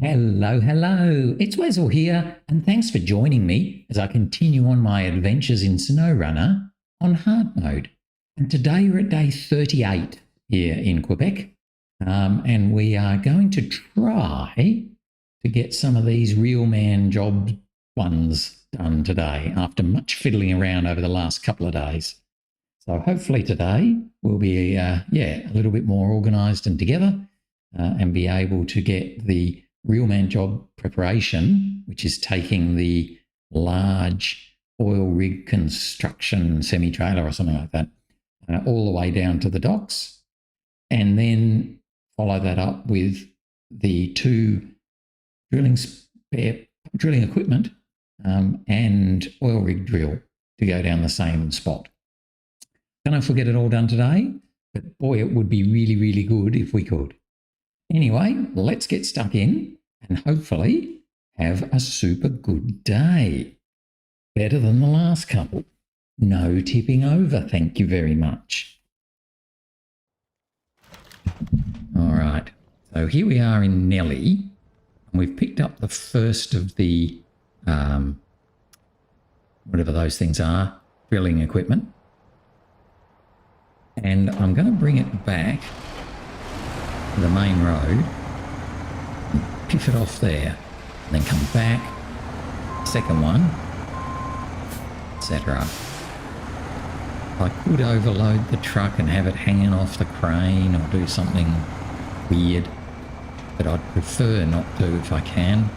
Hello, hello. It's Wesel here, and thanks for joining me as I continue on my adventures in SnowRunner on hard mode. And today we're at day 38 here in Quebec, and we are going to try to get some of these real man job ones done today after much fiddling around over the last couple of days. So hopefully today we'll be, a little bit more organised and together and be able to get the real man job preparation, which is taking the large oil rig construction semi-trailer or something like that all the way down to the docks, and then follow that up with the two drilling equipment and oil rig drill to go down the same spot. Don't know if we'll get it all done today, but boy, it would be really, really good if we could. Anyway, let's get stuck in and hopefully have a super good day. Better than the last couple. No tipping over, thank you very much. All right, so here we are in Nelly, and we've picked up the first of the, whatever those things are, drilling equipment. And I'm going to bring it back the main road, piff it off there, and then come back, second one, etc. I could overload the truck and have it hanging off the crane or do something weird, but I'd prefer not to if I can.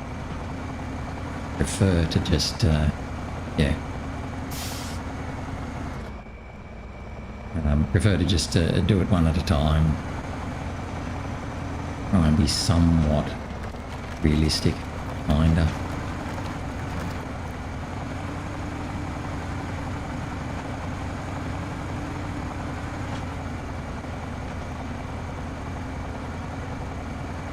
Prefer to just, prefer to just do it one at a time. Try and be somewhat realistic, kinda.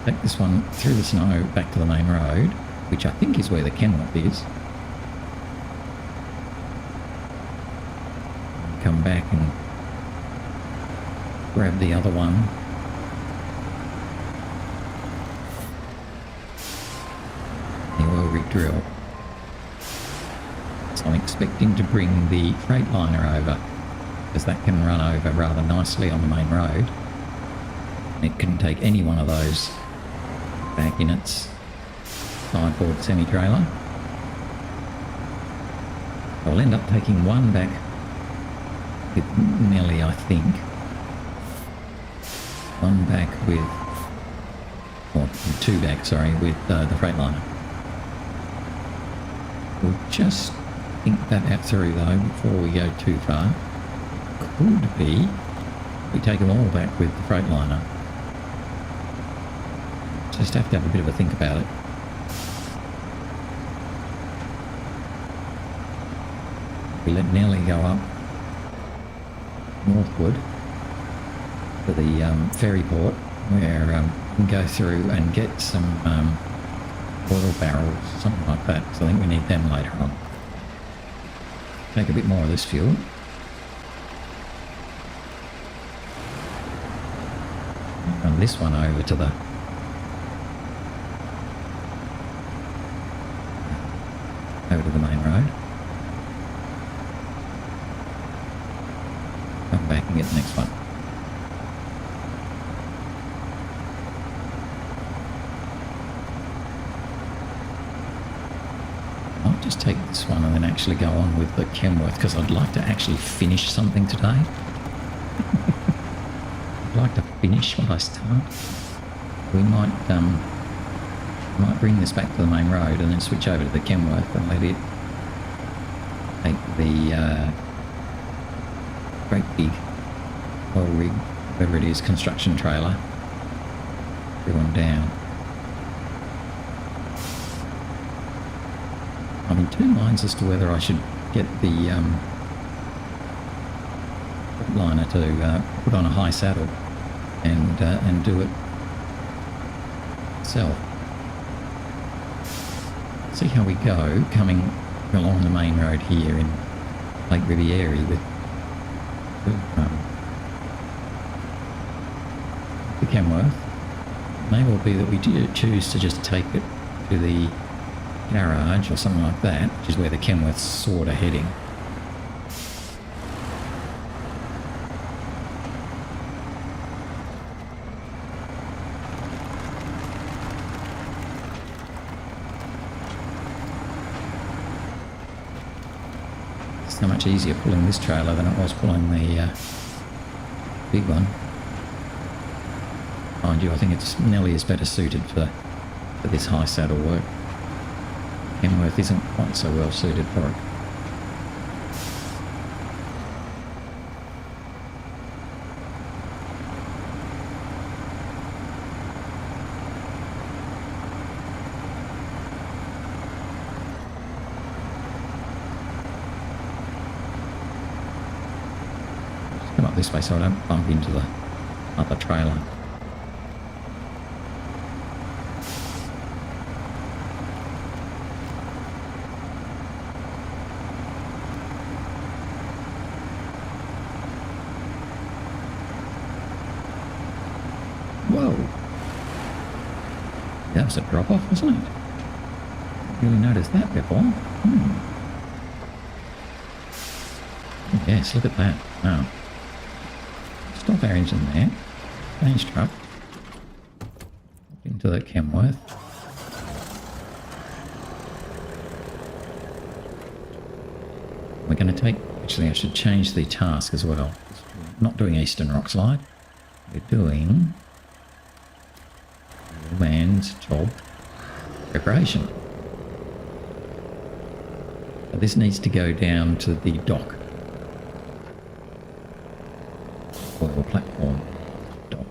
Take this one through the snow back to the main road, which I think is where the Kenworth is. Come back and grab the other one. Drill. So I'm expecting to bring the Freightliner over, because that can run over rather nicely on the main road. It can take any one of those back in its sideboard semi-trailer. I'll end up taking one back with Nelly, I think. One back with, or two back, sorry, with the Freightliner. We'll just think that out through though before we go too far. Could be we take them all back with the Freightliner. Just have to have a bit of a think about it. We let Nelly go up northward to the ferry port where we can go through and get some oil barrels, something like that, so I think we need them later on. Take a bit more of this fuel. Run this one over to the main road. Come back and get the next one. I'll just take this one and then actually go on with the Kenworth, because I'd like to actually finish something today. I'd like to finish what I start. We might bring this back to the main road and then switch over to the Kenworth and let it take the great big oil rig, whatever it is, construction trailer, everyone down. I'm in two minds as to whether I should get the liner to put on a high saddle and do it myself. See how we go coming along the main road here in Lake Riviere with the Kenworth. may well be that we do choose to just take it to the garage or something like that, which is where the Kenworth's sort of heading. It's so much easier pulling this trailer than it was pulling the big one. Mind you, I think it's nearly as better suited for this high saddle work. Kenworth isn't quite so well suited for it. Just come up this way so I don't bump into the other trailer. Whoa! That was a drop-off, wasn't it? Didn't really noticed that before. Yes, look at that. Wow. Stop our engine there. Change truck. Into that Kenworth. We're going to take... Actually, I should change the task as well. We're not doing Eastern Rock Slide. We're doing... and job preparation. So this needs to go down to the dock or platform dock.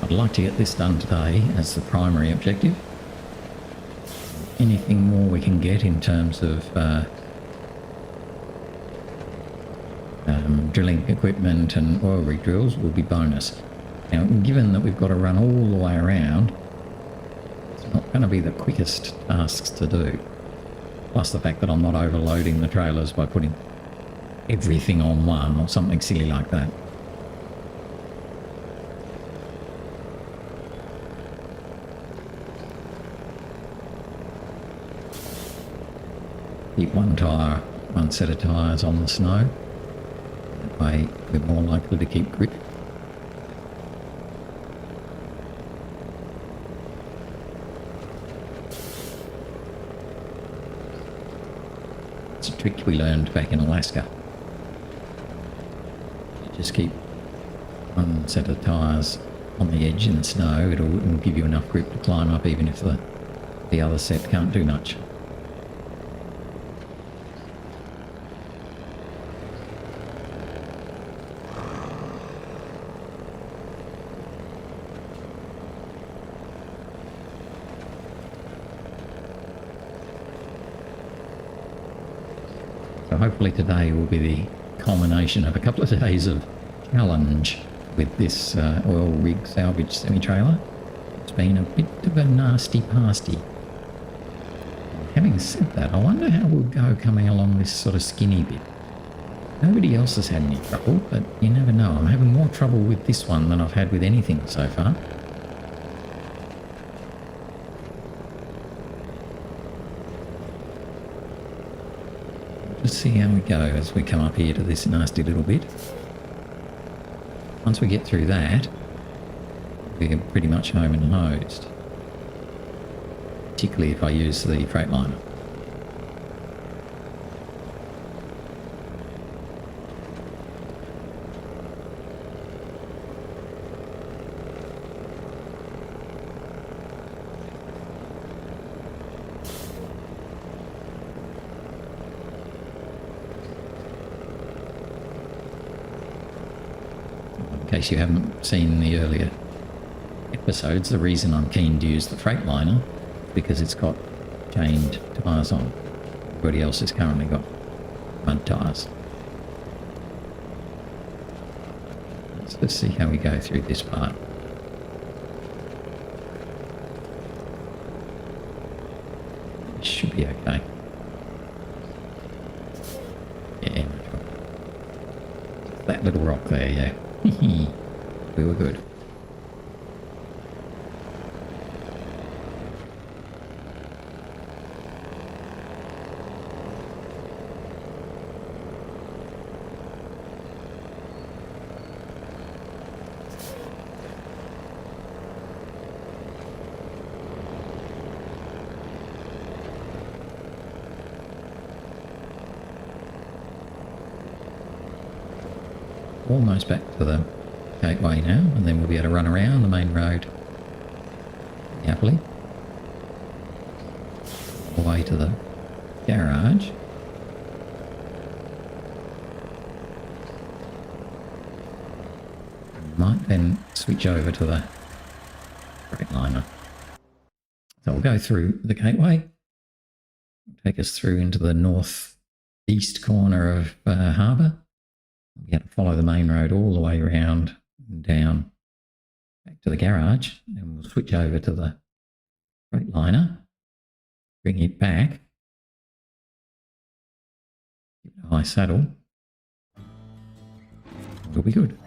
I'd like to get this done today as the primary objective. Anything more we can get in terms of drilling equipment and oil rig drills will be bonus. Now, given that we've got to run all the way around, it's not going to be the quickest tasks to do. Plus the fact that I'm not overloading the trailers by putting everything on one or something silly like that. Keep one set of tyres on the snow. That way we're more likely to keep grip. It's a trick we learned back in Alaska. You just keep one set of tyres on the edge in the snow. It'll give you enough grip to climb up even if the other set can't do much. So hopefully today will be the culmination of a couple of days of challenge with this oil rig salvage semi-trailer. It's been a bit of a nasty pasty. Having said that, I wonder how we'll go coming along this sort of skinny bit. Nobody else has had any trouble, but you never know. I'm having more trouble with this one than I've had with anything so far. Let's see how we go as we come up here to this nasty little bit. Once we get through that, we're pretty much home and hosed. Particularly if I use the Freightliner. In case you haven't seen the earlier episodes, the reason I'm keen to use the Freightliner is because it's got chained tyres on. Everybody else has currently got mud tyres. Let's see how we go through this part. It should be okay. Yeah, that little rock there, yeah. We were good. Almost back to the gateway now, and then we'll be able to run around the main road happily all the way to the garage. Might then switch over to the Freightliner. So we'll go through the gateway, take us through into the northeast corner of harbour. We have to follow the main road all the way around and down back to the garage, and we'll switch over to the Freightliner, bring it back, give it a high saddle, we'll be good.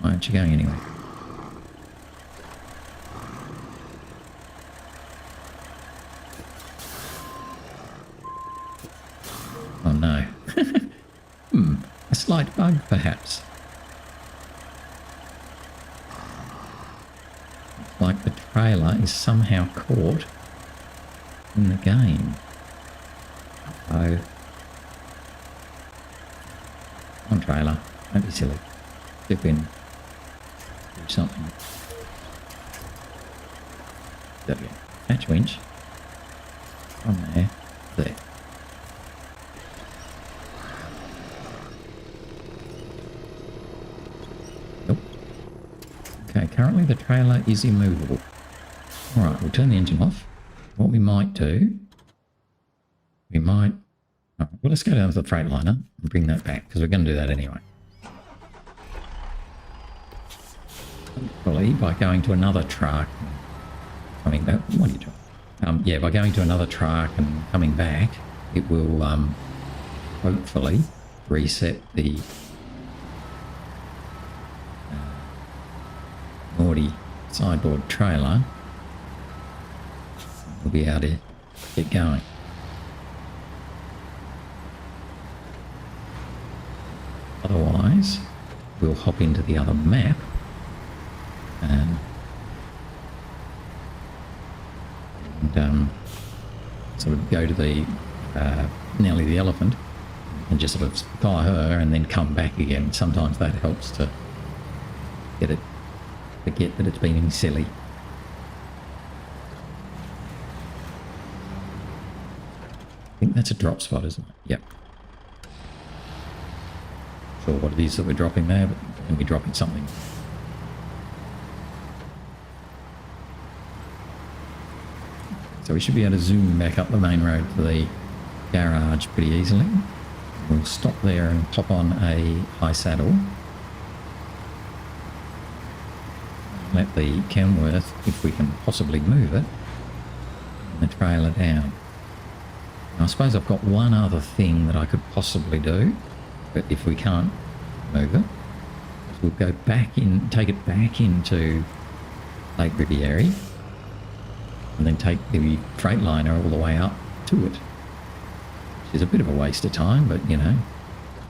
Why aren't you going anywhere? Oh no. A slight bug perhaps. It's like the trailer is somehow caught in the game. Oh. Come on, trailer. Don't be silly. Dip in. Do something. There we go. Catch winch. From there. There. Okay, currently the trailer is immovable. Alright, we'll turn the engine off. What we might do, well, let's go down to the Freightliner and bring that back, because we're going to do that anyway. Hopefully, by going to another truck, what are you doing? Yeah, by going to another truck and coming back, it will hopefully reset the naughty sideboard trailer. We'll be able to get going. Otherwise, we'll hop into the other map and sort of go to the Nelly the elephant and just sort of follow her and then come back again. Sometimes that helps to get it, forget that it's being silly. I think that's a drop spot, isn't it? Yep. Sure what it is that we're dropping there, but we're going to be dropping something. So we should be able to zoom back up the main road to the garage pretty easily. We'll stop there and pop on a high saddle. Let the Kenworth, if we can possibly move it, and the trailer down. Now, I suppose I've got one other thing that I could possibly do, but if we can't move it, we'll go back in, take it back into Lake Riviera, and then take the Freightliner all the way up to it. Which is a bit of a waste of time, but you know,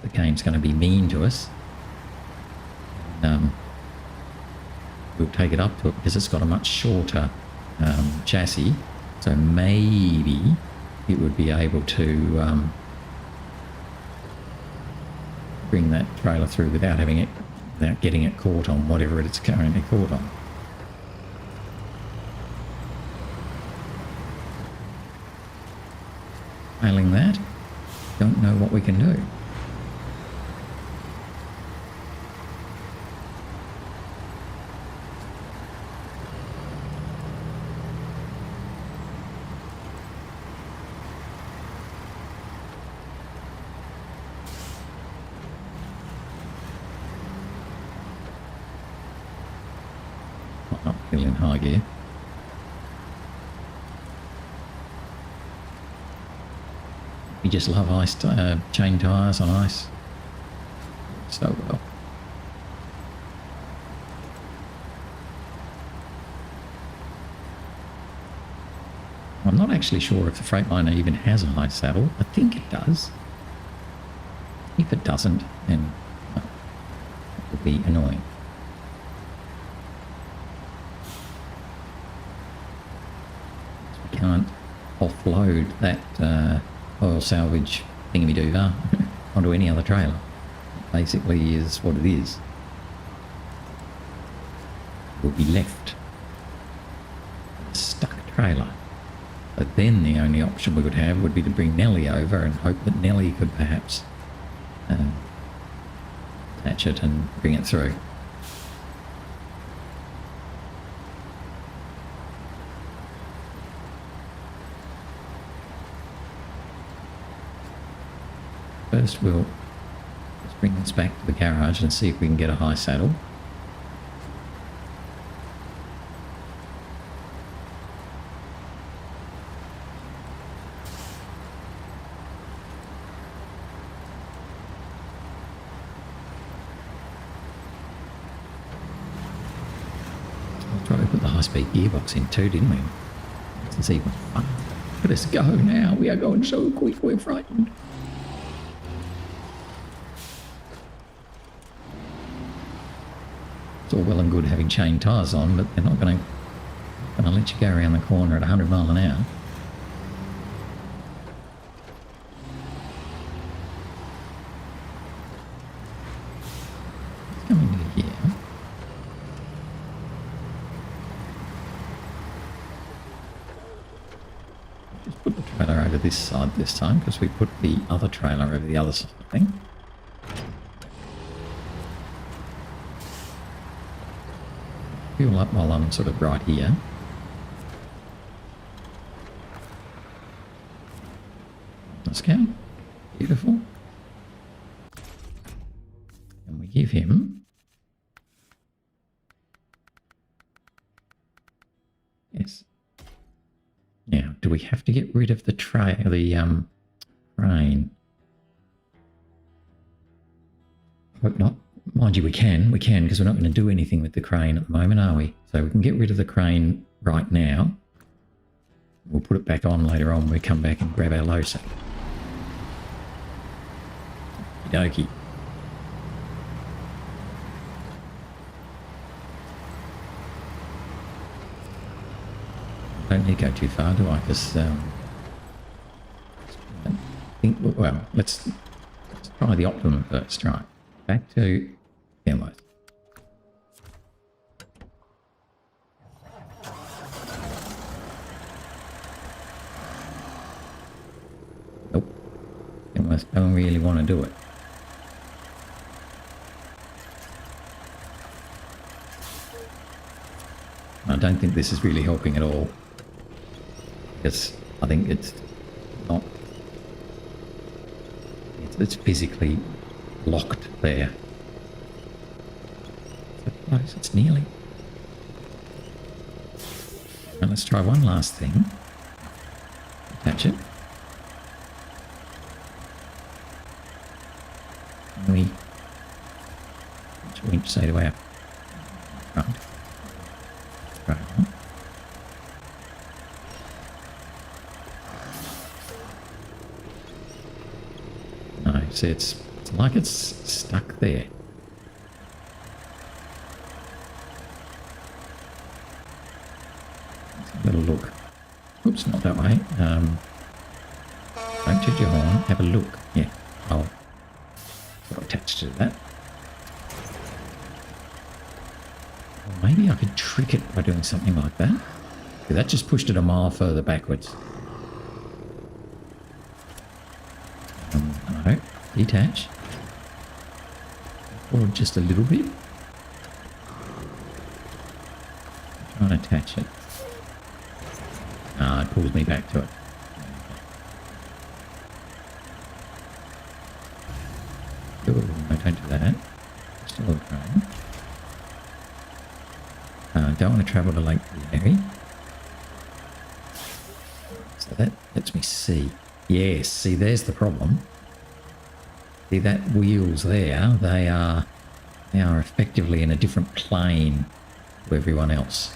the game's going to be mean to us. And, we'll take it up to it because it's got a much shorter chassis, so maybe it would be able to bring that trailer through without getting it caught on whatever it's currently caught on. Failing that, don't know what we can do. uphill in high gear. We just love ice chain tyres on ice so well. I'm not actually sure if the Freightliner even has a high saddle. I think it does. If it doesn't, then well, it would be annoying. We can't offload that oil salvage thingy-doodah onto any other trailer. It basically is what it is. We'll be left with a stuck trailer. But then the only option we would have would be to bring Nellie over and hope that Nellie could perhaps attach it and bring it through. First we'll just bring this back to the garage and see if we can get a high saddle. We'll try to put the high-speed gearbox in too, didn't we? Let's see what fun. Let us go now. We are going so quick, we're frightened. It's all well and good having chain tyres on, but they're not going to let you go around the corner at 100 mile an hour. Let's come into here. Just put the trailer over this side this time because we put the other trailer over the other side, I think. Fuel up while I'm sort of right here. Let's go. Beautiful. And we give him... Yes. Now, do we have to get rid of the crane? Hope not. Mind you, we can because we're not going to do anything with the crane at the moment, are we? So we can get rid of the crane right now. We'll put it back on later on when we come back and grab our low sack. Okey-dokey. Don't need to go too far, do I? Because well, let's try the optimum first, right? Back to demos. Nope. Demos don't really want to do it. I don't think this is really helping at all. I think it's not... It's physically locked there. So close, it's nearly. Now let's try one last thing. Attach it. And we winch say to our front. Right on. No, see it's like it's stuck there. Let's have a little look. Oops, not that way. Don't toot your horn. Have a look. Yeah, I'll attach to that. Or maybe I could trick it by doing something like that. Okay, that just pushed it a mile further backwards. No, detach. Or just a little bit. Try and attach it. Ah, it pulls me back to it. Ooh, no, don't do that. Still a crane. Don't want to travel to Lake Mary. So that lets me see. Yes, see, there's the problem. See that wheels there, they are effectively in a different plane to everyone else.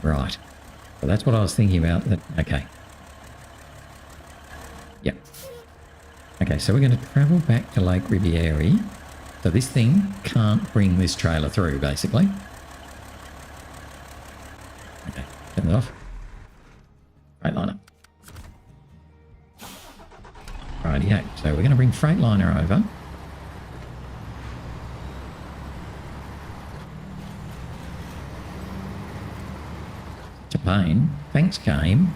Right. So that's what I was thinking about. That okay. Yep. Okay, so we're going to travel back to Lake Riviere. So this thing can't bring this trailer through, basically. Okay, turn it off. Freightliner. Rightio. So we're going to bring Freightliner over. It's a pain. Thanks, game.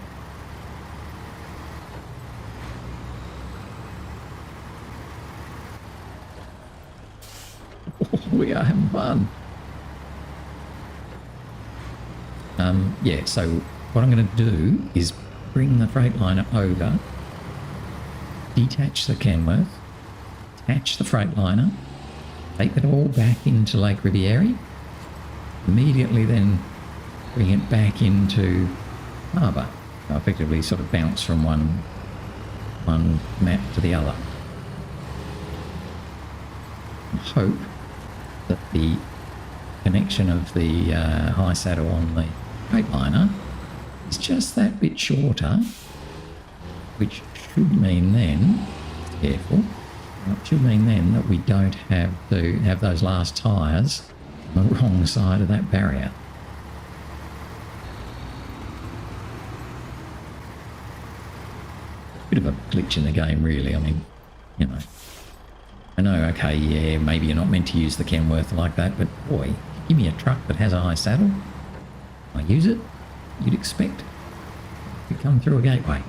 We are having fun. Yeah, so what I'm going to do is bring the Freightliner over, detach the Kenworth, attach the Freightliner, take it all back into Lake Riviere, immediately then bring it back into harbour. So effectively sort of bounce from one map to the other. And hope that the connection of the high saddle on the Freightliner is just that bit shorter, which should mean then, careful, it should mean then that we don't have to have those last tyres on the wrong side of that barrier. Bit of a glitch in the game, really. I mean, you know, I know, okay, yeah, maybe you're not meant to use the Kenworth like that, but boy, give me a truck that has a high saddle, I use it, you'd expect to come through a gateway.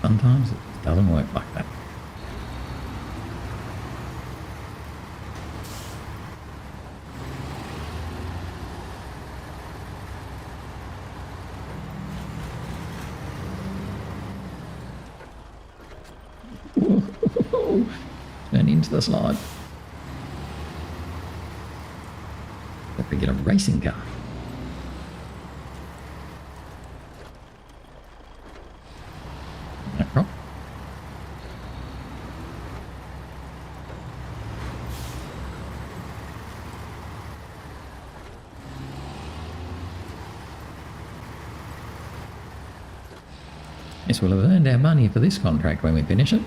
Sometimes it doesn't work like that. Turn into the slide. Let me get a racing car. No problem. Yes, we'll have earned our money for this contract when we finish it.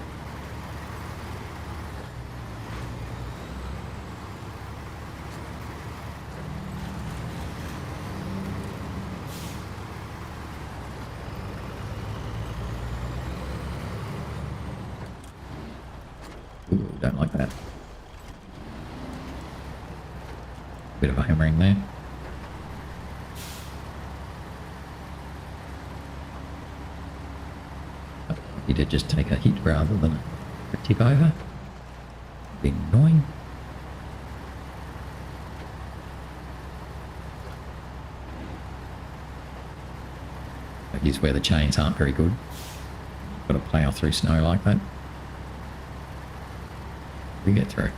Ooh, don't like that. Bit of a hammering there. You did just take a hit rather than a tip over. Be annoying. Here's where the chains aren't very good. Got to plough through snow like that. We get through.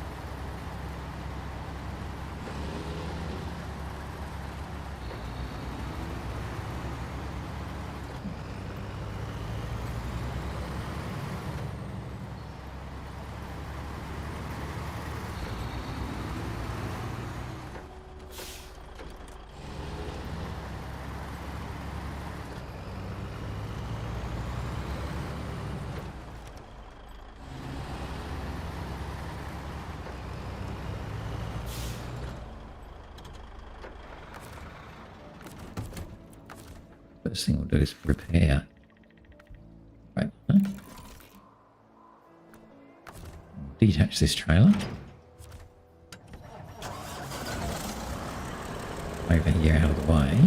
First thing we'll do is repair. Right. Detach this trailer. Over here out of the way.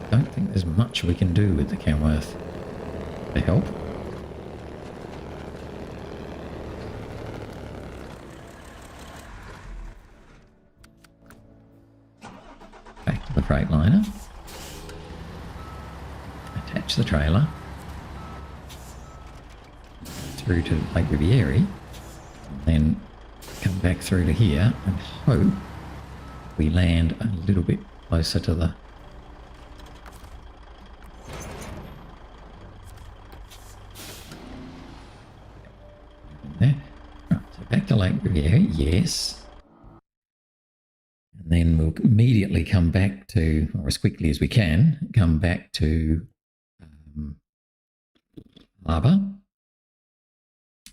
Don't think there's much we can do with the Kenworth to help. Back to the Freightliner. Attach the trailer. through to Lake Riviere, and then come back through to here and hope we land a little bit closer to the there. Right, so back to Lake Riviere, yes. And then we'll immediately come back to, or as quickly as we can, come back to harbour.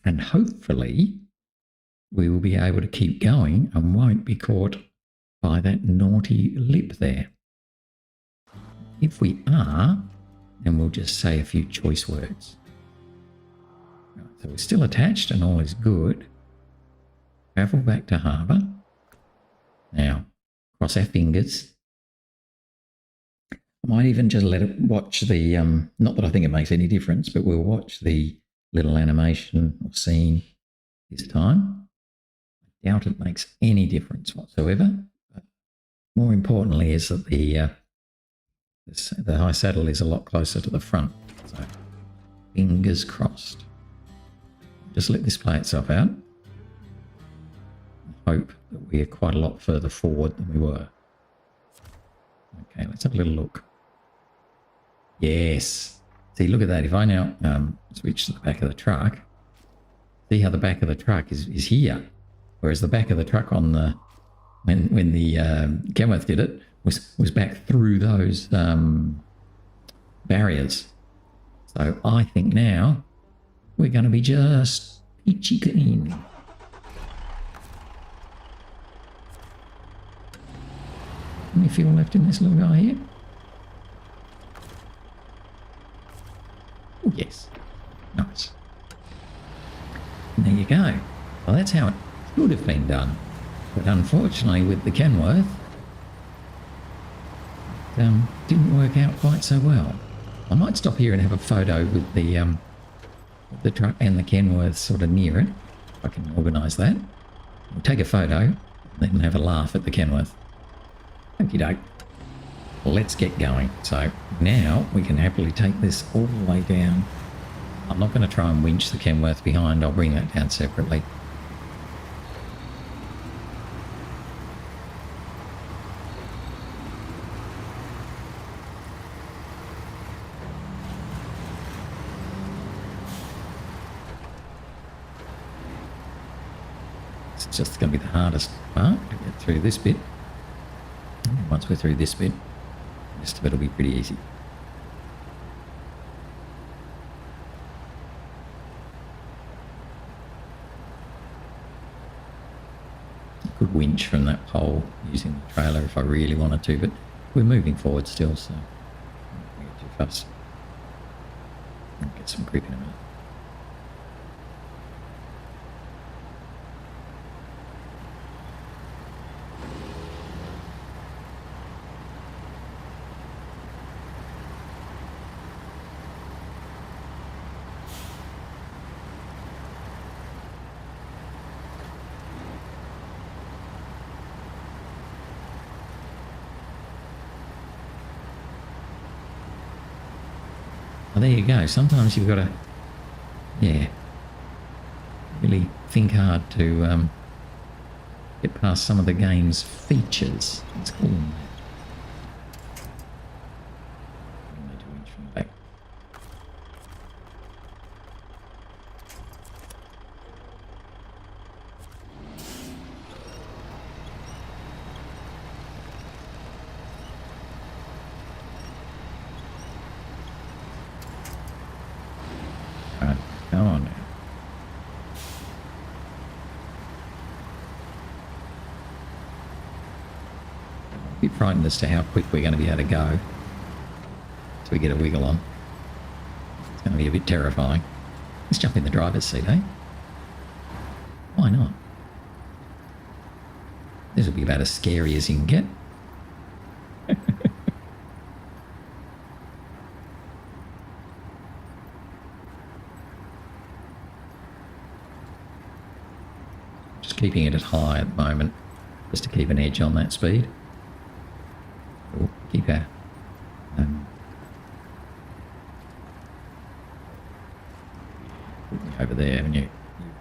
And hopefully we will be able to keep going and won't be caught by that naughty lip there. If we are, then we'll just say a few choice words. Right, so we're still attached and all is good. Travel back to harbour. Now, cross our fingers. I might even just let it watch the, not that I think it makes any difference, but we'll watch the little animation or scene this time. I doubt it makes any difference whatsoever. But more importantly is that the high saddle is a lot closer to the front. So fingers crossed. Just let this play itself out. Hope that we are quite a lot further forward than we were. Okay, let's have a little look. Yes. See, look at that. If I now switch to the back of the truck, see how the back of the truck is here, whereas the back of the truck on the when the Kenworth did it was back through those barriers. So I think now we're going to be just peachy clean. How many fuel left in this little guy here? Oh, yes. Nice. And there you go. Well, that's how it should have been done. But unfortunately, with the Kenworth, it didn't work out quite so well. I might stop here and have a photo with the truck and the Kenworth sort of near it. If I can organise that. We'll take a photo, then have a laugh at the Kenworth. Okie doke. Let's get going. So now we can happily take this all the way down. I'm not going to try and winch the Kenworth behind. I'll bring that down separately. It's just going to be the hardest part to get through this bit. Once we're through this bit, the rest of it will be pretty easy. I could winch from that pole using the trailer if I really wanted to, but we're moving forward still, so don't get too fast. I'll get some grip in a minute. Well, there you go. Sometimes you've got to, really think hard to get past some of the game's features. Let's call them that. I need to winch from the back. Come on now. I'm a bit frightened as to how quick we're going to be able to go so we get a wiggle on. It's going to be a bit terrifying. Let's jump in the driver's seat, eh? Why not? This will be about as scary as you can get. Keeping it at high at the moment, just to keep an edge on that speed. We'll keep our Put me over there, haven't you? You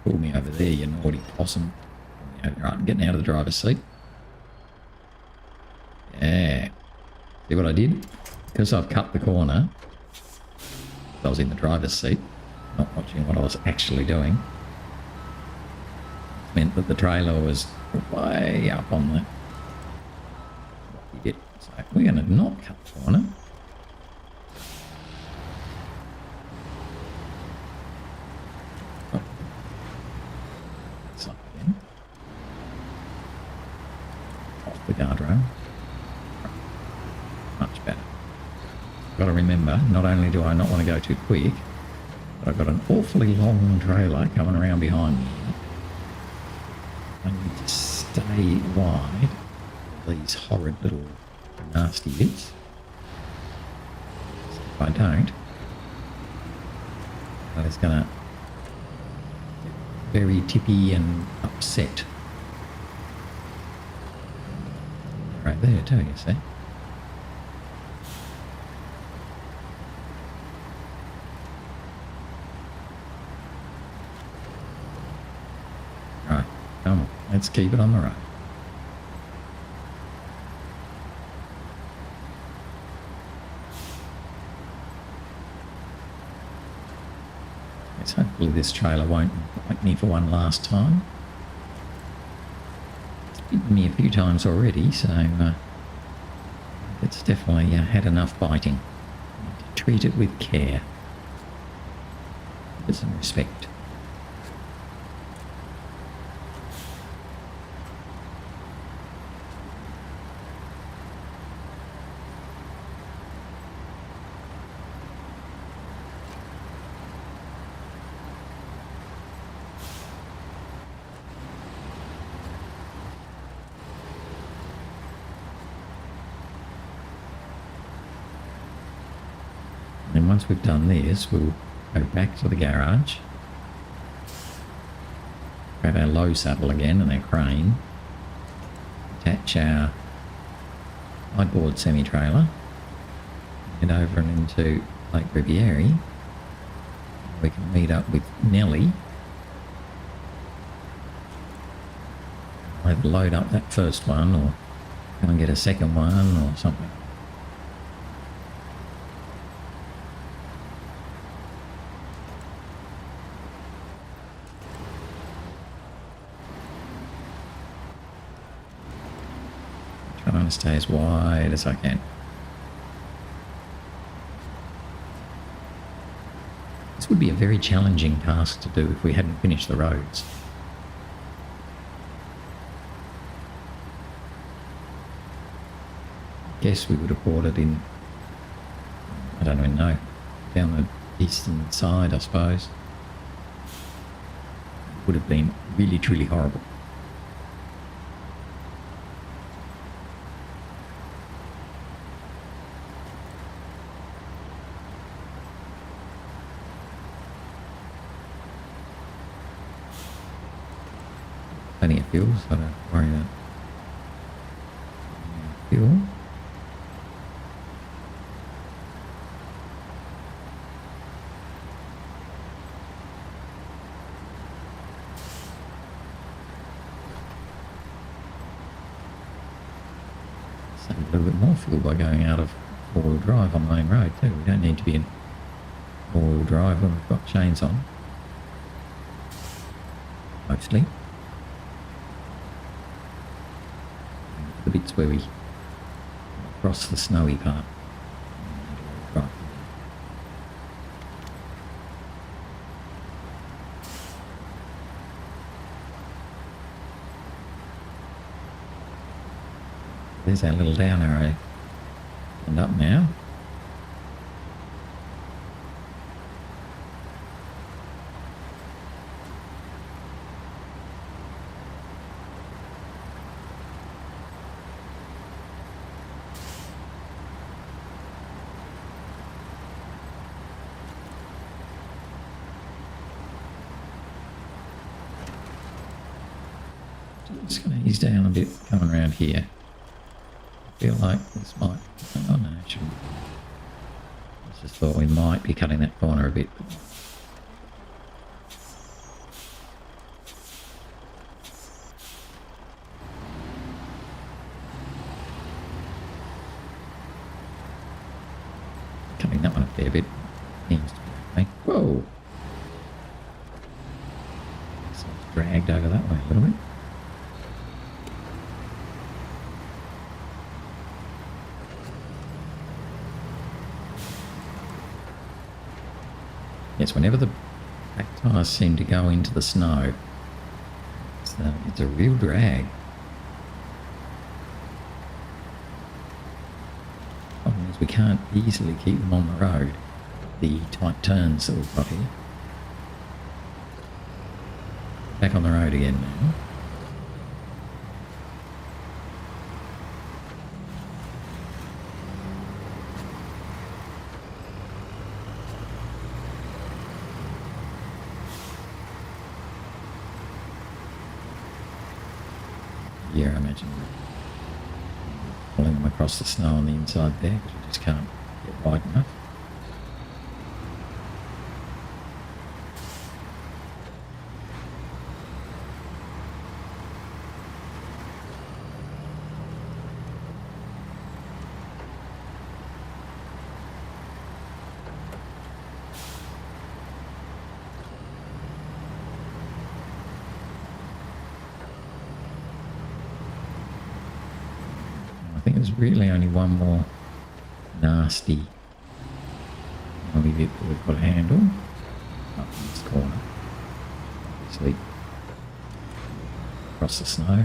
pulled me over there, you naughty possum. Right, I'm getting out of the driver's seat. Yeah. See what I did? Because I've cut the corner, I was in the driver's seat, not watching what I was actually doing. It meant that the trailer was way up on the bit. So we're going to not cut the corner. Again. Off the guardrail. Much better. Got to remember, not only do I not want to go too quick, but I've got an awfully long trailer coming around behind me. I need to stay wide of these horrid little nasty bits. So if I don't, it's going to get very tippy and upset. Right there too, you see. Right, come on, let's keep it on the road. Yes, hopefully this trailer won't bite me for one last time. It's bitten me a few times already, so it's definitely had enough biting. Treat it with care. With some respect. And once we've done this, we'll go back to the garage, grab our low saddle again and our crane, attach our sideboard semi-trailer, head over and into Lake Riviere. We can meet up with Nellie. I'll either load up that first one or go and get a second one or something. Trying to stay as wide as I can. This would be a very challenging task to do if we hadn't finished the roads. I guess we would have bought it in, I don't even know, down the eastern side, I suppose. It would have been really, truly horrible. Plenty of fuel, so I don't worry about fuel. Save a little bit more fuel by going out of four-wheel drive on the main road too. We don't need to be in four-wheel drive when we've got chains on. Mostly. The bits where we cross the snowy part. Right. There's our little down arrow. And up now. Just going to ease down a bit coming around here. I feel like this might... Oh no, it shouldn't. I just thought we might be cutting that corner a bit. a fair bit. Seems to be okay. Whoa! So it's dragged over that way a little bit. Yes, whenever the back tyres seem to go into the snow, it's a real drag. Problem is we can't easily keep them on the road. The tight turns that we've got here. Back on the road again now. Yeah, I imagine pulling them across the snow on the inside there because we just can't get wide enough. I think there's really only one more nasty bit that we've got to handle up in this corner. Obviously, across the snow.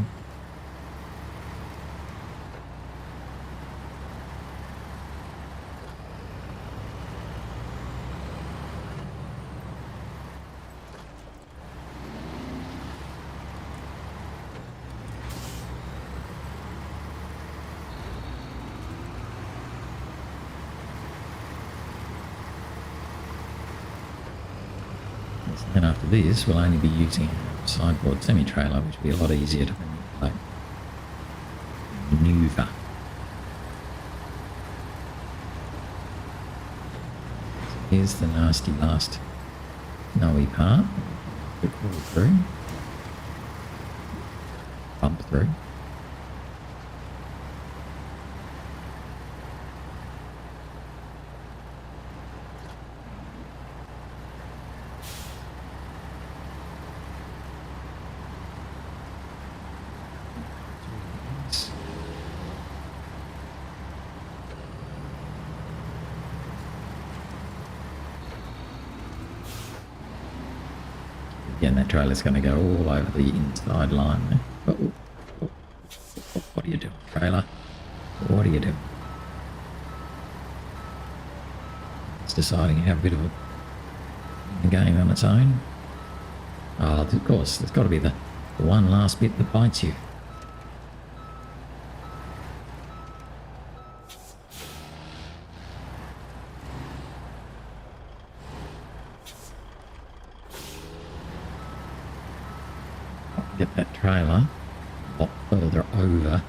And after this, we'll only be using a sideboard semi-trailer, which will be a lot easier to manipulate and manoeuvre. So here's the nasty last snowy part. We pull through, bump through. Again, that trailer's going to go all over the inside line there. What are you doing, trailer? What are you doing? It's deciding to have a bit of a game on its own. Oh, of course, there's got to be the one last bit that bites you. Get that trailer a lot further over.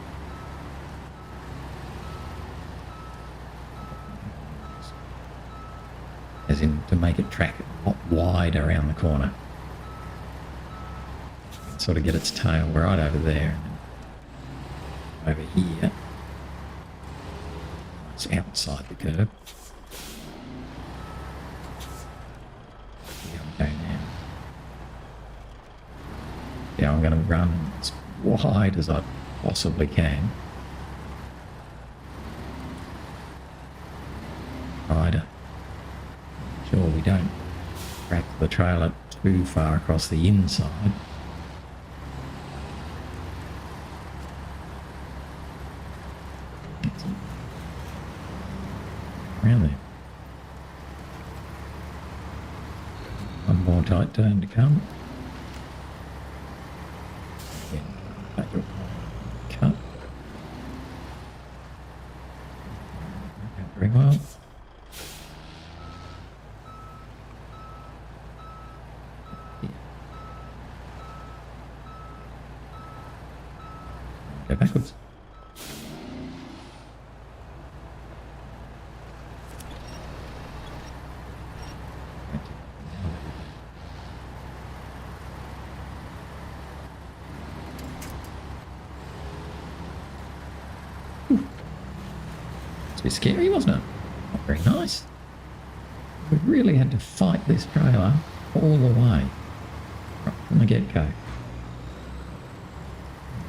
As in to make it track a lot wider around the corner. Sort of get its tail right over there and over here. It's outside the curb. Here I'm going now. Yeah, I'm going to run as wide as I possibly can. Rider. Sure we don't crack the trailer too far across the inside. Around there. One more tight turn to come. Cut. Very well. Yeah. Go backwards. It's a bit scary, wasn't it? Not very nice. We really had to fight this trailer all the way from the get-go.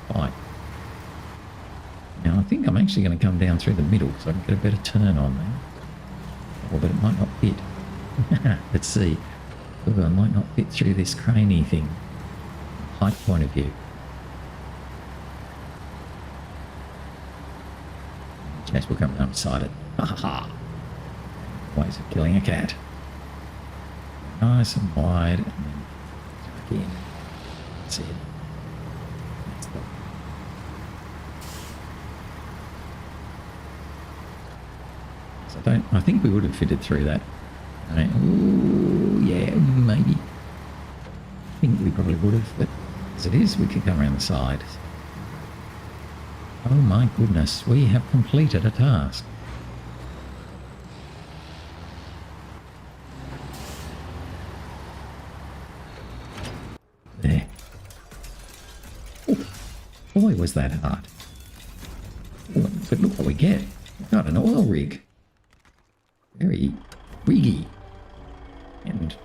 Fight. Now I think I'm actually going to come down through the middle so I can get a better turn on there. Oh, but it might not fit. Let's see. Ooh, I might not fit through this craney thing. Height point of view. Jess will come down beside it. Ha ha ha. Ways of killing a cat. Nice and wide, and then tuck in. That's it. That's the... So I think we would have fitted through that. Ooh, yeah, maybe. I think we probably would have, but as it is, we could come around the side. Oh my goodness, we have completed a task. There. Oh, boy, was that hard. Oh, but look what we get. We've got an oil rig. Very riggy. And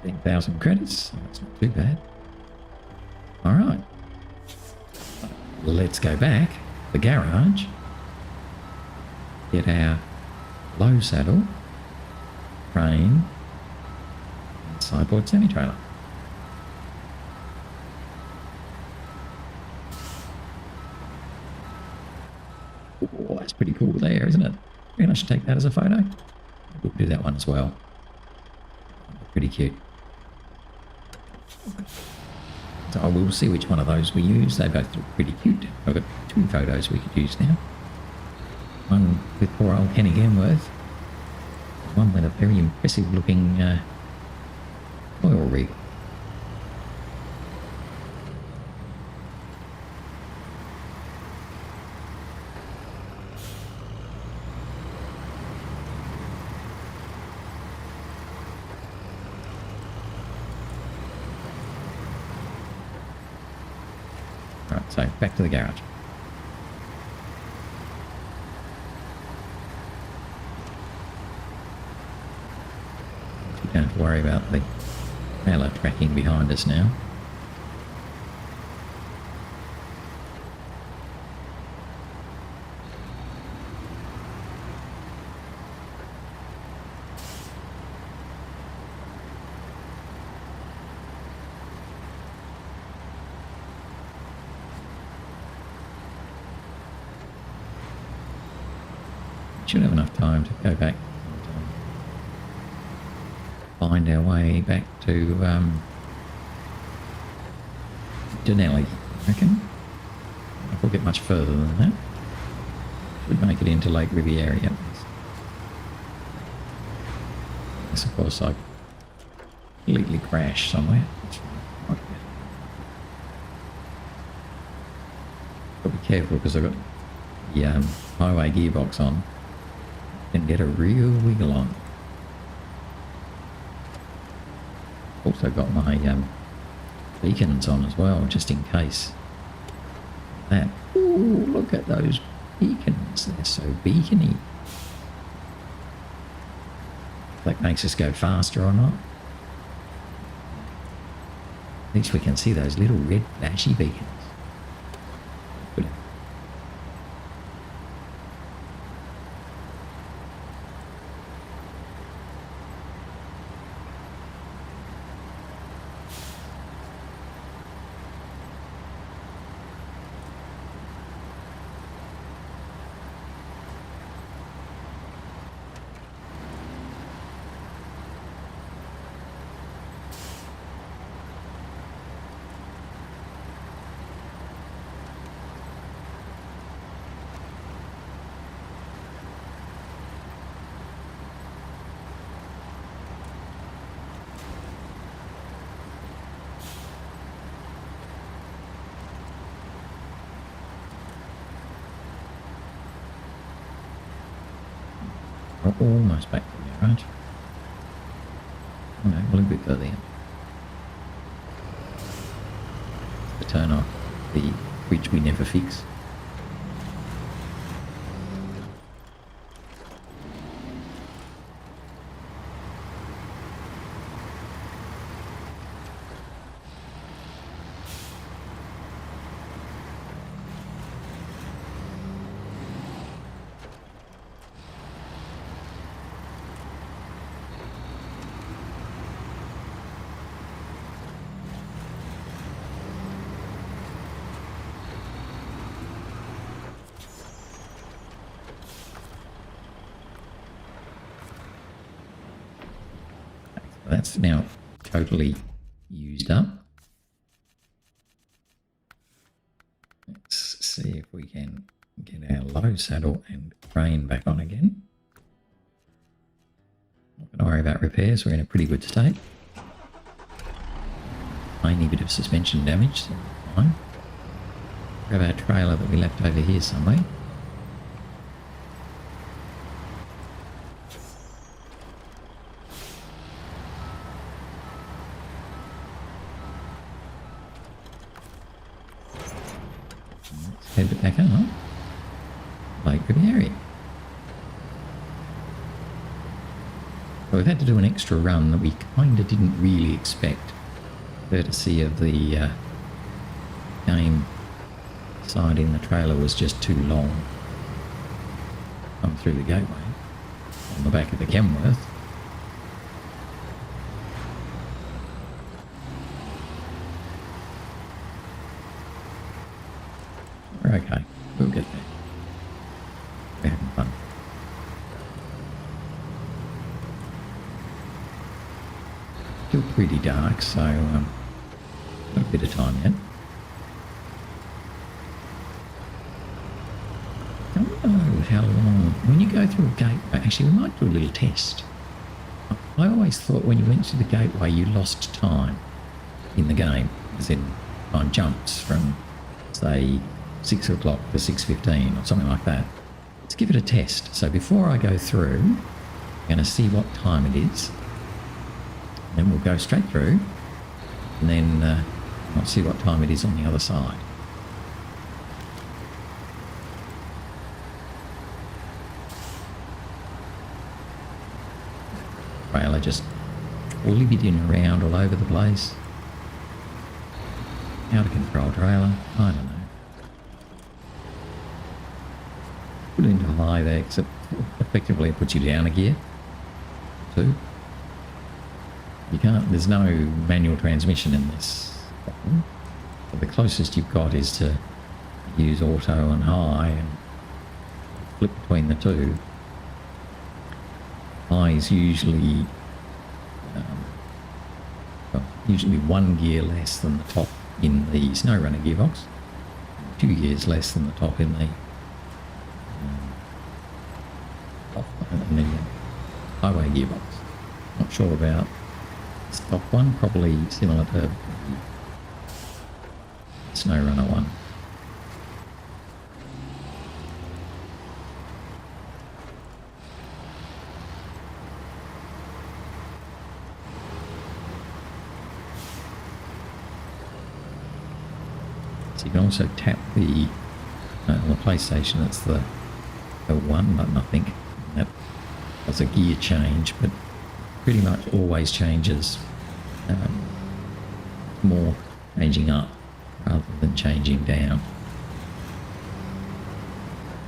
15,000 credits. So that's not too bad. Alright. Let's go back to the garage. Get our low saddle, crane, and sideboard semi-trailer. Oh, that's pretty cool there, isn't it? I reckon I should take that as a photo. We'll do that one as well. Pretty cute. So I will see which one of those we use. They both look pretty cute. I've got two photos we could use now. One with poor old Kenny Gamworth. One with a very impressive looking oil rig. Right, so back to the garage. We don't have to worry about the trailer tracking behind us now. Should have enough time to go back and find our way back to Denelli, I reckon. If we'll get much further than that. Should make it into Lake Riviera. Yes, of course, I completely crashed somewhere. Got to be careful because I've got the highway gearbox on. Can get a real wiggle on. Also got my beacons on as well, just in case. That. Ooh, look at those beacons. They're so beacony. That makes us go faster or not. At least we can see those little red flashy beacons. Good. We're almost back to the garage. Oh no, a little bit further in. The turn off the bridge we never fix. that's now totally used up. Let's see if we can get our low saddle and crane back on again. Not going to worry about repairs, we're in a pretty good state. Tiny bit of suspension damage, so fine. Grab our trailer that we left over here somewhere. Let's head back on. Lake Riviera. So we've had to do an extra run that we kind of didn't really expect, courtesy of the game side in the trailer was just too long. Come through the gateway on the back of the Kenworth. We're okay. We'll get there. We're having fun. Still pretty dark, so got a bit of time yet. I don't know how long. When you go through a gateway, actually, we might do a little test. I always thought when you went through the gateway, you lost time in the game, as in time jumps from, say, 6 o'clock to 6:15 or something like that. Let's give it a test. So before I go through, I'm going to see what time it is. Then we'll go straight through, and then I'll see what time it is on the other side. Trailer just whipping around all over the place. Out of control trailer, I don't know. Put it into high there, except effectively it puts you down a gear too. You can't, there's no manual transmission in this. But the closest you've got is to use auto and high and flip between the two. High is usually usually 1 gear less than the top in the SnowRunner gearbox, 2 gears less than the top in the highway gearbox. Not sure about the stock one, probably similar to the SnowRunner one. So you can also tap the on the PlayStation, it's the one button, I think. That does a gear change, but pretty much always changes more changing up rather than changing down.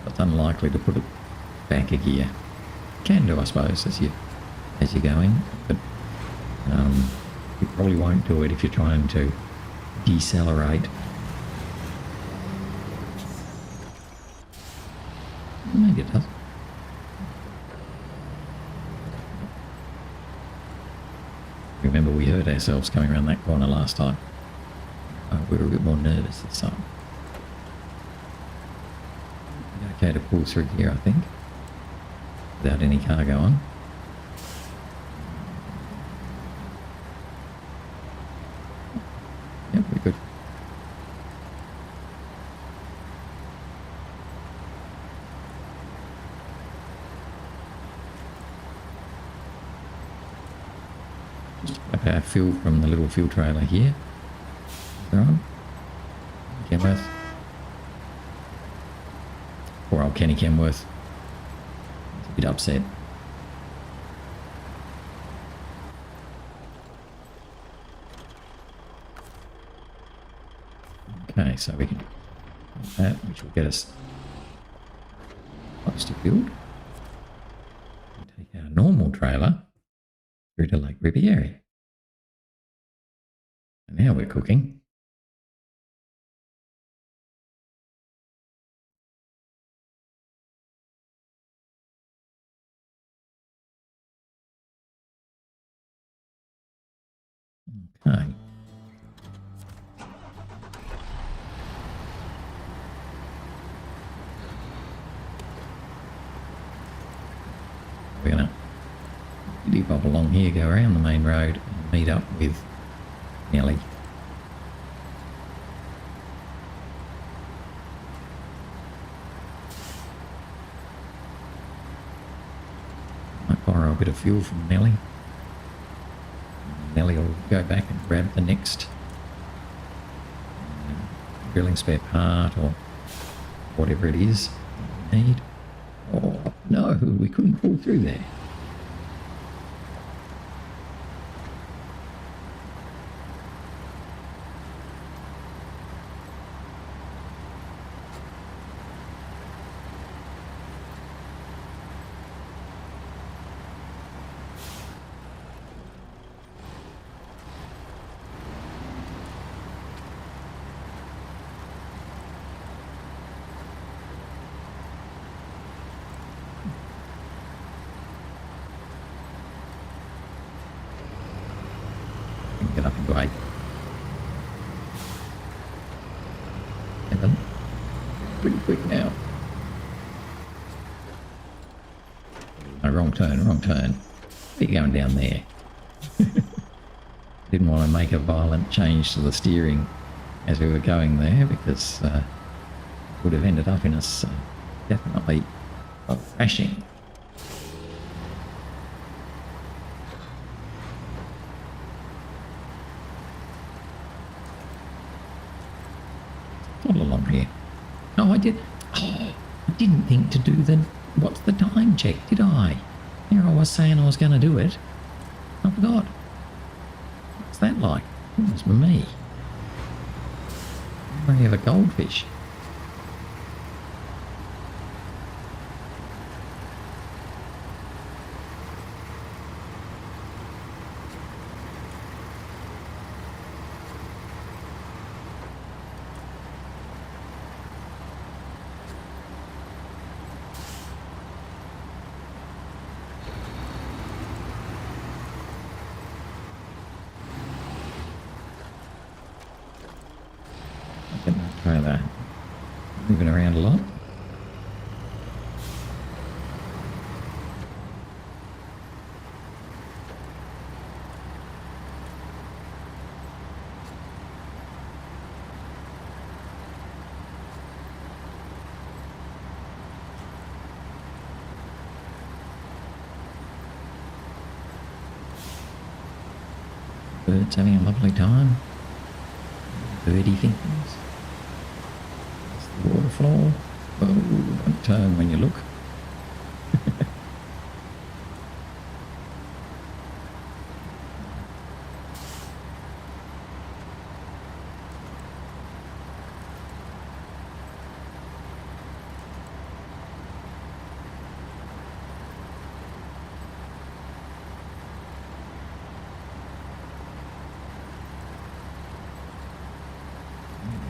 It's unlikely to put it back a gear. Can do, I suppose, as you're going, but you probably won't do it if you're trying to decelerate. Maybe it does. Remember, we hurt ourselves coming around that corner last time. We were a bit more nervous this time. Okay to pull through here, I think, without any cargo on. Yep, we're good. Just grab our fuel from the little fuel trailer here. They're on. Kenworth. Poor old Kenny Kenworth. He's a bit upset. Okay, so we can do that, which will get us close to build. Take our normal trailer through to Lake Riviera. And now we're cooking. Okay. We're going to bob along here, go around the main road and meet up with Nellie. Might borrow a bit of fuel from Nellie. Nellie will go back and grab the next drilling spare part or whatever it is we need. Oh no, we couldn't pull through there. Get up into 8. And then pretty quick now. No, wrong turn, wrong turn. Where are you going down there? Didn't want to make a violent change to the steering as we were going there because it would have ended up in us definitely crashing. All along here. Oh, I didn't think to do the what's the time check, did I? Here I was saying I was going to do it. I forgot. What's that like? It was me. I have a goldfish. Try that. Moving around a lot. Birds having a lovely time. Birdie things. Water floor. Oh, don't turn when you look.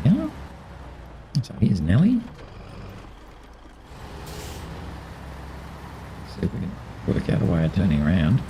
Yeah. So here's Nellie. See if we can work out a way of turning around.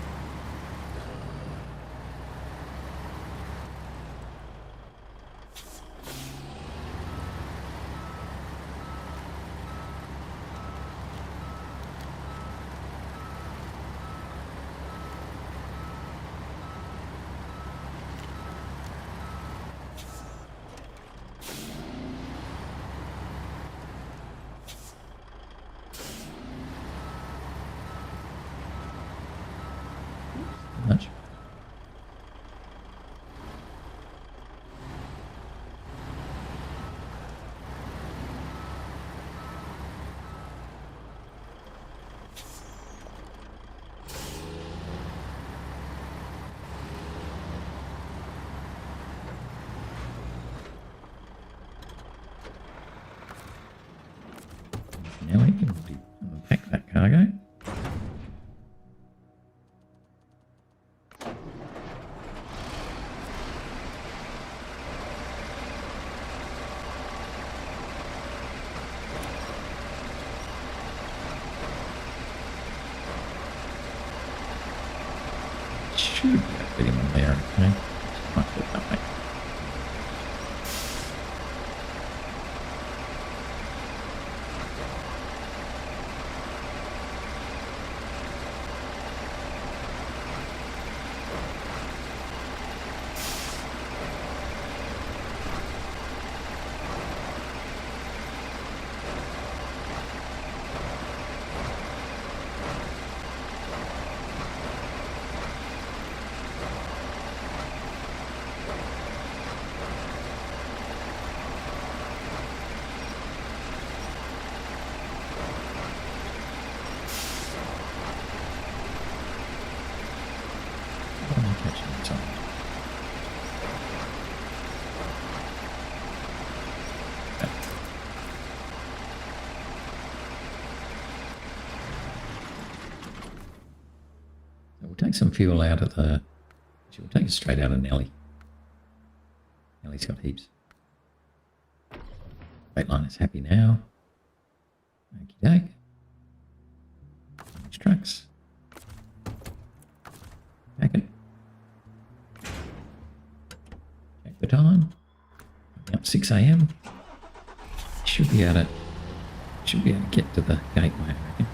Much. Now we can unpack that cargo. Should be able to fit him in there, okay? Might put it that way. We'll take some fuel out of the... We'll take it straight out of Nelly. Nelly's got heaps. Freightliner happy now. Okie doke. Change trucks. Pack it. Check the time. Up 6 AM. Should be able to get to the gateway, I reckon.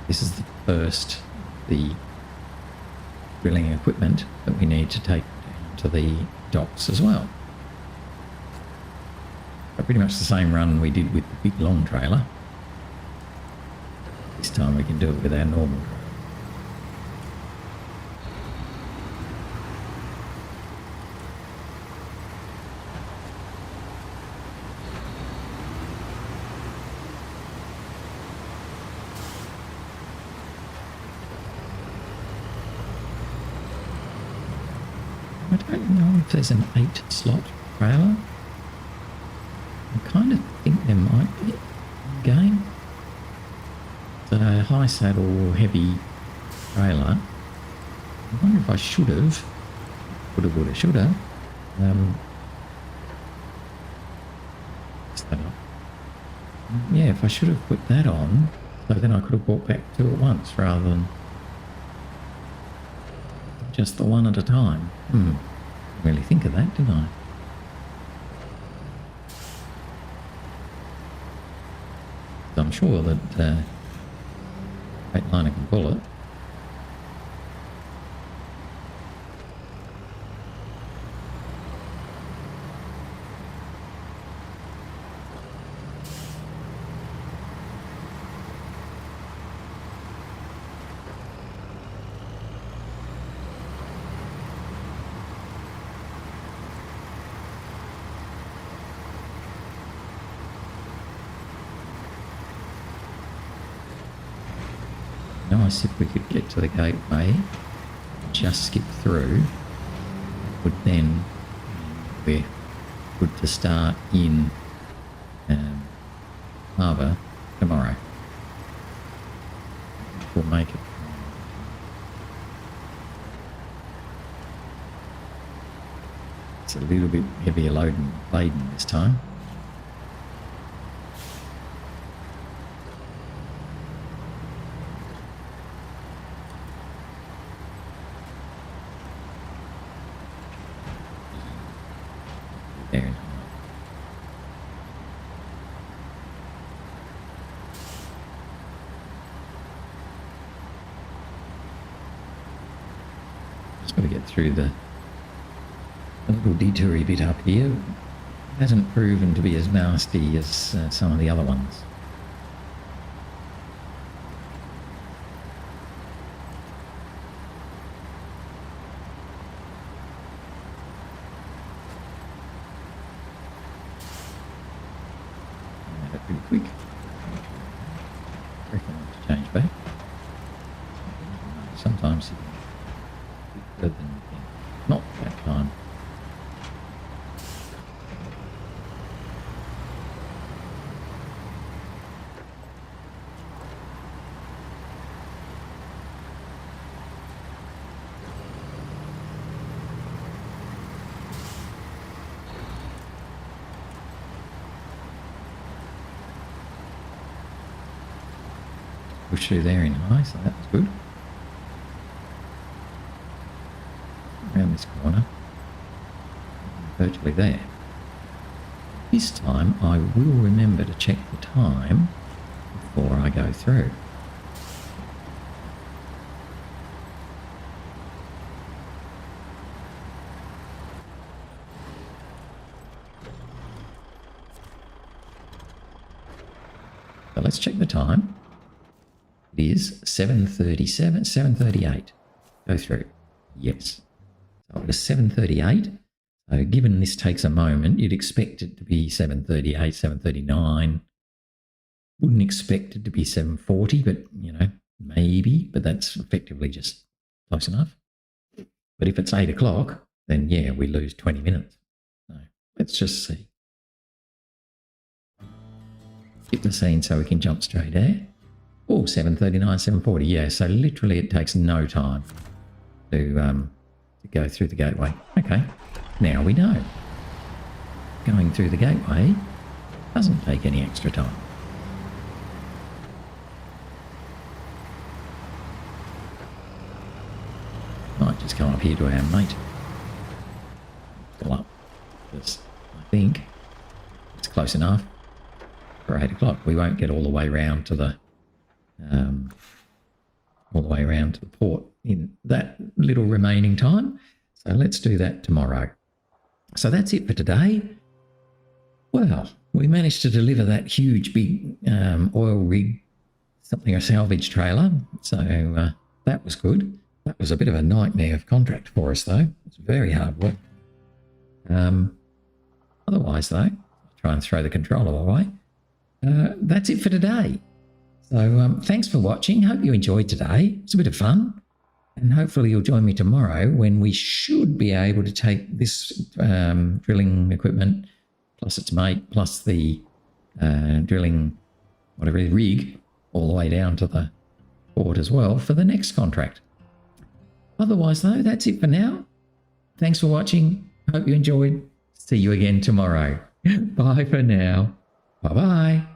This is the first the drilling equipment that we need to take down to the docks as well. But pretty much the same run we did with the big long trailer. This time we can do it with our normal trailer. I don't know if there's an 8-slot trailer. I kind of think there might be in the game. It's a high saddle, heavy trailer. I wonder if I should have. Woulda, shoulda. Is that up? Yeah, if I should have put that on, so then I could have brought back 2 at once rather than just the one at a time. Didn't really think of that, did I? So I'm sure that Freightliner can pull it. Nice if we could get to the gateway, just skip through, would then we're good to start in harbour tomorrow. We'll make it. It's a little bit heavier laden this time. Just got to get through the little detoury bit up here. It hasn't proven to be as nasty as some of the other ones. Pretty quick. I reckon I have to change back. Sometimes it can be further than you think. Not that time. push through there in high, so that was good. Around this corner. Virtually there. This time I will remember to check the time before I go through. So let's check the time. It is 7:37, 7:38. Go through. Yes. So it was 7:38. So given this takes a moment, you'd expect it to be 7:38, 7:39. Wouldn't expect it to be 7:40, but, you know, maybe. But that's effectively just close enough. But if it's 8 o'clock, then, yeah, we lose 20 minutes. So let's just see. Skip the scene so we can jump straight there. Oh, 7:39, 7:40. Yeah, so literally it takes no time to go through the gateway. Okay, now we know. Going through the gateway doesn't take any extra time. Might just come up here to our mate. Pull up. Because I think it's close enough for 8 o'clock. We won't get all the way around to the port in that little remaining time. So let's do that tomorrow. So that's it for today. Well, we managed to deliver that huge big oil rig, something a salvage trailer. So that was good. That was a bit of a nightmare of contract for us though. It's very hard work. Otherwise though, I'll try and throw the controller away. That's it for today. So thanks for watching. Hope you enjoyed today. It's a bit of fun. And hopefully you'll join me tomorrow when we should be able to take this drilling equipment plus its mate plus the drilling whatever rig all the way down to the port as well for the next contract. Otherwise though, that's it for now. Thanks for watching. Hope you enjoyed. See you again tomorrow. Bye for now. Bye-bye.